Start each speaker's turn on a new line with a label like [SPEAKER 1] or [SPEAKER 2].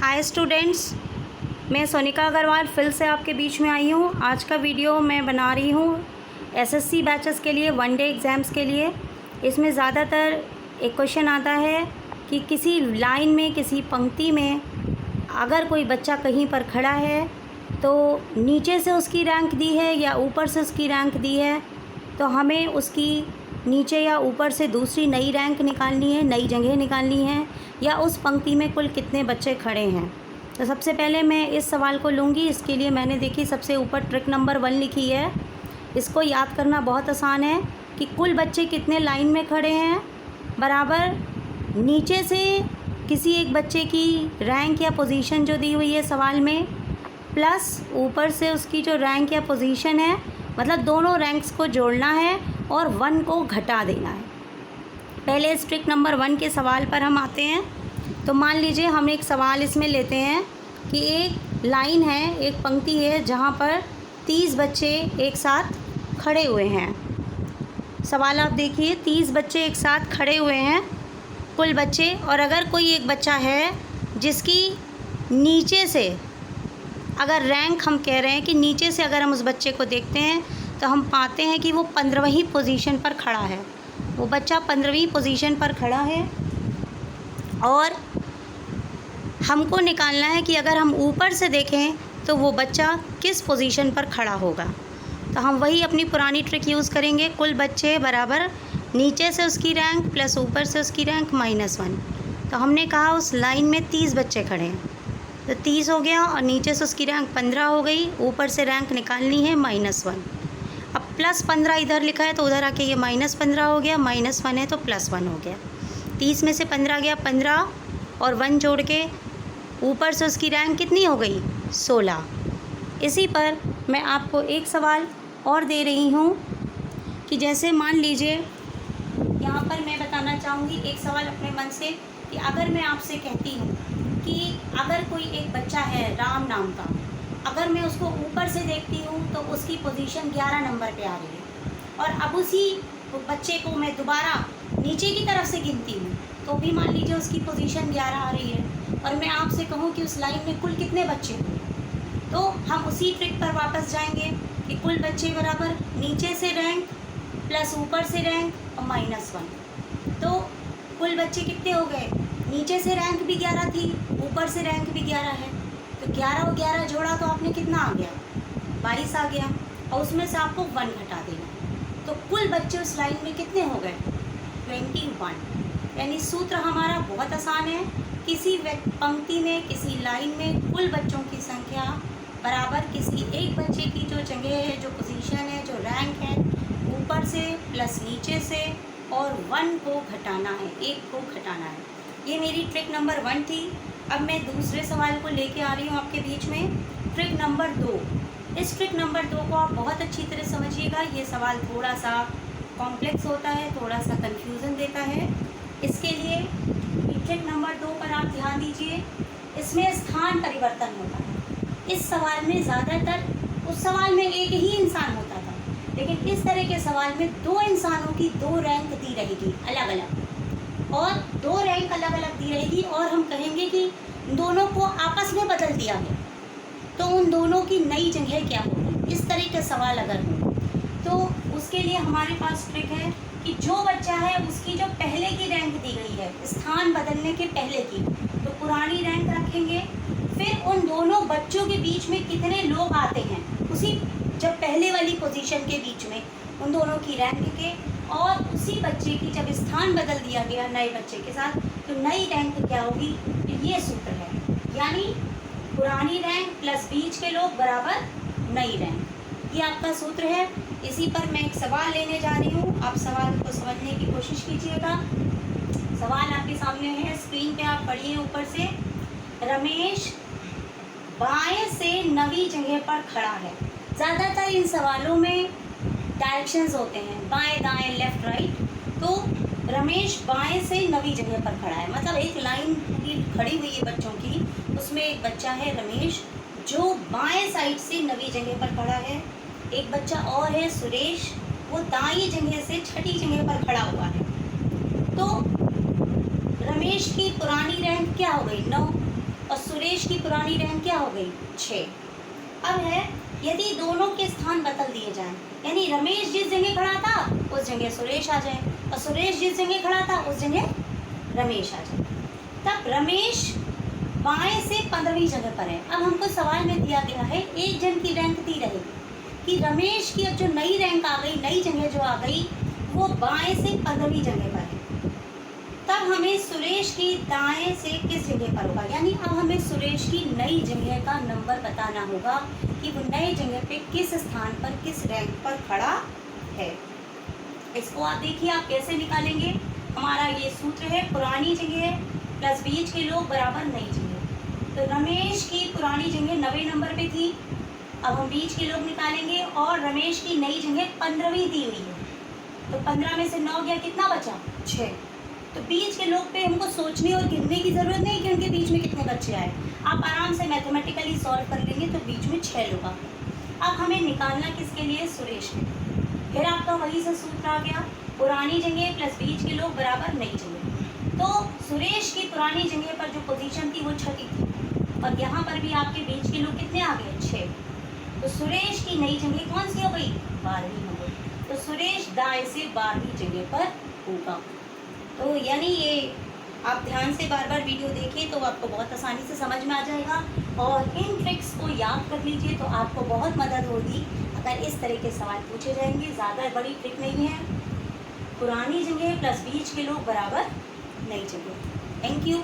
[SPEAKER 1] Hi students, मैं सोनिका अग्रवाल फिर से आपके बीच में आई हूँ। आज का वीडियो मैं बना रही हूँ एसएससी बैचेस के लिए, वन डे एग्ज़ाम्स के लिए। इसमें ज़्यादातर एक क्वेश्चन आता है कि किसी लाइन में, किसी पंक्ति में अगर कोई बच्चा कहीं पर खड़ा है तो नीचे से उसकी रैंक दी है या ऊपर से उसकी रैंक दी है, तो हमें उसकी नीचे या ऊपर से दूसरी नई रैंक निकालनी है, नई जगह निकालनी है, या उस पंक्ति में कुल कितने बच्चे खड़े हैं। तो सबसे पहले मैं इस सवाल को लूँगी। इसके लिए मैंने देखी सबसे ऊपर ट्रिक नंबर 1 लिखी है। इसको याद करना बहुत आसान है कि कुल बच्चे कितने लाइन में खड़े हैं बराबर नीचे से किसी एक बच्चे की रैंक या पोजीशन जो दी हुई है सवाल में, प्लस ऊपर से उसकी जो रैंक या पोजीशन है, मतलब दोनों रैंक्स को जोड़ना है और 1 को घटा देना है। पहले इस ट्रिक नंबर 1 के सवाल पर हम आते हैं। तो मान लीजिए हम एक सवाल इसमें लेते हैं कि एक लाइन है, एक पंक्ति है जहाँ पर 30 बच्चे एक साथ खड़े हुए हैं। सवाल आप देखिए, 30 बच्चे एक साथ खड़े हुए हैं कुल बच्चे, और अगर कोई एक बच्चा है जिसकी नीचे से, अगर रैंक हम कह रहे हैं कि नीचे से अगर हम उस बच्चे को देखते हैं तो हम पाते हैं कि वो 15वीं पोजीशन पर खड़ा है। वो बच्चा 15वीं पोजीशन पर खड़ा है और हमको निकालना है कि अगर हम ऊपर से देखें तो वो बच्चा किस पोजीशन पर खड़ा होगा। तो हम वही अपनी पुरानी ट्रिक यूज़ करेंगे, कुल बच्चे बराबर नीचे से उसकी रैंक प्लस ऊपर से उसकी रैंक -1। तो हमने कहा उस लाइन में 30 बच्चे खड़े हैं, तो 30 हो गया और नीचे से उसकी रैंक 15 हो गई, ऊपर से रैंक निकालनी है -1। अब +15 इधर लिखा है तो उधर आके ये -15 हो गया, -1 है तो +1 हो गया। 30 में से 15 गया, 15 और 1 जोड़ के ऊपर से उसकी रैंक कितनी हो गई, 16। इसी पर मैं आपको एक सवाल और दे रही हूँ कि जैसे मान लीजिए यहाँ पर मैं बताना चाहूँगी एक सवाल अपने मन से कि अगर मैं आपसे कहती हूँ कि अगर कोई एक बच्चा है राम नाम का, अगर मैं उसको ऊपर से देखती हूँ तो उसकी पोजीशन 11 नंबर पे आ रही है, और अब उसी बच्चे को मैं दोबारा नीचे की तरफ से गिनती हूँ तो भी मान लीजिए उसकी पोजीशन 11 आ रही है, और मैं आपसे कहूँ कि उस लाइन में कुल कितने बच्चे हुए, तो हम उसी ट्रिक पर वापस जाएंगे कि कुल बच्चे बराबर नीचे से रैंक प्लस ऊपर से रैंक और -1। तो कुल बच्चे कितने हो गए, नीचे से रैंक भी 11 थी, ऊपर से रैंक भी 11 है, तो 11 और 11 जोड़ा तो आपने कितना आ गया, 22 आ गया, और उसमें से आपको 1 घटा देना। तो कुल बच्चे उस लाइन में कितने हो गए, 21। यानी सूत्र हमारा बहुत आसान है, किसी पंक्ति में, किसी लाइन में कुल बच्चों की संख्या बराबर किसी एक बच्चे की जो जगह है, जो पोजीशन है, जो रैंक है, ऊपर से प्लस नीचे से, और 1 को घटाना है, 1 को घटाना है। ये मेरी ट्रिक नंबर 1 थी। अब मैं दूसरे सवाल को लेके आ रही हूँ आपके बीच में, ट्रिक नंबर 2। इस ट्रिक नंबर 2 को आप बहुत अच्छी तरह समझिएगा। ये सवाल थोड़ा सा कॉम्प्लेक्स होता है, थोड़ा सा कन्फ्यूज़न देता है। इसके लिए ट्रिक नंबर 2 पर आप ध्यान दीजिए। इसमें स्थान परिवर्तन होता है। इस सवाल में ज़्यादातर, उस सवाल में एक ही इंसान होता था, लेकिन इस तरह के सवाल में 2 इंसानों की 2 रैंक दी रहेगी अलग अलग, और 2 रैंक अलग अलग दी रहेगी, और हम कहेंगे कि दोनों को आपस में बदल दिया गया, तो उन दोनों की नई जगह क्या होगी। इस तरह के सवाल अगर हो तो उसके लिए हमारे पास ट्रिक है कि जो बच्चा है उसकी जो पहले की रैंक दी गई है, स्थान बदलने के पहले की, तो पुरानी रैंक रखेंगे। फिर उन दोनों बच्चों के बीच में कितने लोग आते हैं, उसी जब पहले वाली पोजीशन के बीच में उन दोनों की रैंक के, और उसी बच्चे की जब स्थान बदल दिया गया नए बच्चे के साथ, तो नई रैंक क्या होगी। ये सूत्र है, यानी पुरानी रैंक प्लस बीच के लोग बराबर नई रैंक, ये आपका सूत्र है। इसी पर मैं एक सवाल लेने जा रही हूँ, आप सवाल को समझने की कोशिश कीजिएगा। सवाल आपके सामने है, स्क्रीन पे आप पढ़िए ऊपर से। रमेश बाएं से 9वीं जगह पर खड़ा है। ज़्यादातर इन सवालों में डायरेक्शंस होते हैं, बाएं दाएं लेफ्ट राइट, तो रमेश बाएं से 9वीं जगह पर खड़ा है, मतलब एक लाइन पूरी खड़ी हुई है बच्चों की, उसमें एक बच्चा है रमेश जो बाएं साइड से 9वीं जगह पर खड़ा है। एक बच्चा और है सुरेश, वो दाईं जगह से 6ठी जगह पर खड़ा हुआ है। तो रमेश की पुरानी रैंक क्या हो गई, 9, और सुरेश की पुरानी रैंक क्या हो गई 6। अब है यदि दोनों के स्थान बदल दिए जाएं, यानी रमेश जिस जगह खड़ा था उस जगह सुरेश आ जाए और सुरेश जिस जगह खड़ा था उस जगह रमेश आ जाए, तब रमेश बाएं से 15वीं जगह पर है। अब हमको सवाल में दिया गया है एक जन की रैंक दी रहेगी कि रमेश की अब जो नई रैंक आ गई, नई जगह जो आ गई वो बाएं से 15वीं जगह पर है, तब हमें सुरेश की दाएं से किस जगह पर होगा, यानी अब हमें सुरेश की नई जगह का नंबर बताना होगा कि वो नई जगह पे किस स्थान पर किस रैंक पर खड़ा है। इसको आप देखिए आप कैसे निकालेंगे। हमारा ये सूत्र है पुरानी जगह प्लस बीच के लोग बराबर नई जगह। तो रमेश की पुरानी जगह 90 नंबर पे थी, अब हम बीच के लोग निकालेंगे और रमेश की नई जगह 15वीं दी हुई है, तो 15 में से 9 गया, कितना बचा 6। तो बीच के लोग पे हमको सोचने और गिनने की ज़रूरत नहीं कि उनके बीच में कितने बच्चे आए, आप आराम से मैथमेटिकली सॉल्व कर लेंगे तो बीच में 6 लोग आ गए। अब हमें निकालना किसके लिए, सुरेश के। फिर आपका वही से सूत्र आ गया पुरानी जगह प्लस बीच के लोग बराबर नई जगह। तो सुरेश की पुरानी जगह पर जो पोजीशन थी वो 6 थी और यहाँ पर भी आपके बीच के लोग कितने आ गए 6। तो सुरेश की नई जगह कौन सी हो गई 12वीं हो गई। तो सुरेश दाएं से 12वीं जगह पर होगा। तो यानी ये आप ध्यान से बार बार वीडियो देखें तो आपको बहुत आसानी से समझ में आ जाएगा और इन ट्रिक्स को याद कर लीजिए तो आपको बहुत मदद होगी अगर इस तरह के सवाल पूछे जाएंगे। ज़्यादा बड़ी ट्रिक नहीं है, पुरानी जगह प्लस बीच के लोग बराबर नई जगह। Thank you.